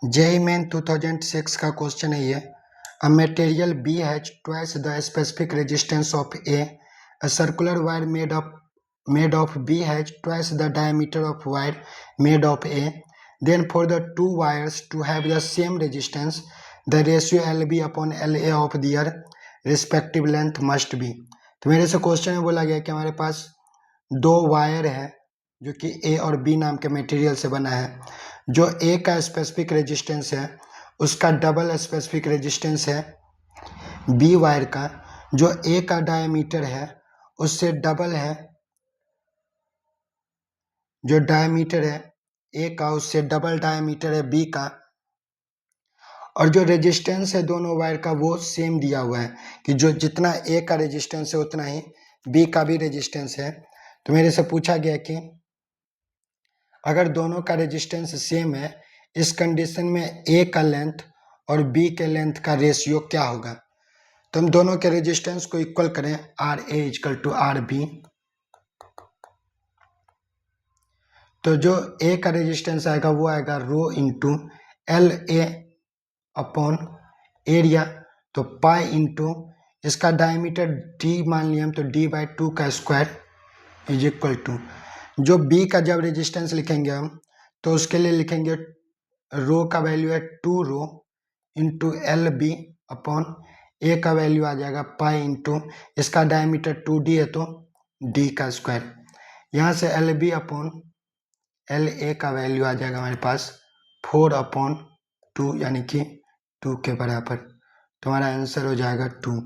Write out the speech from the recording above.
JEE main 2006 का question है ये। A material B has twice the specific resistance of A. A circular wire made of B has twice the diameter of wire made of A. Then for the two wires to have the same resistance the ratio l B upon l A of their respective length must be. तो मेरे से question में बोला गया कि हमारे पास दो wire है जो कि ए और बी नाम के मटेरियल से बना है। जो ए का स्पेसिफिक रेजिस्टेंस है उसका डबल स्पेसिफिक रेजिस्टेंस है बी वायर का। जो ए का डायमीटर है उससे डबल है, जो डायमीटर है ए का उससे डबल डायमीटर है बी का। और जो रेजिस्टेंस है दोनों वायर का वो सेम दिया हुआ है कि जो जितना ए का रेजिस्टेंस है उतना ही बी का भी रेजिस्टेंस है। तो मेरे से पूछा गया कि अगर दोनों का रेजिस्टेंस सेम है, इस कंडीशन में ए का लेंथ और बी के लेंथ का रेशियो क्या होगा। तो हम दोनों के रेजिस्टेंस को इक्वल करें, r a equal to r b. तो जो ए का रेजिस्टेंस आएगा वो आएगा rho into l a upon area. तो पाई इंटू इसका डायमीटर डी मान लिया हम, तो डी बाई 2 का स्क्वायर इज इक्वल टू जो बी का जब रेजिस्टेंस लिखेंगे हम तो उसके लिए लिखेंगे रो का वैल्यू है 2 रो इंटू एल बी अपॉन ए का वैल्यू आ जाएगा पाई इंटू इसका डायमीटर 2d है तो d का स्क्वायर। यहाँ से l B upon l A का वैल्यू आ जाएगा हमारे पास 4/2 यानी कि 2 के बराबर। तो हमारा आंसर हो जाएगा 2।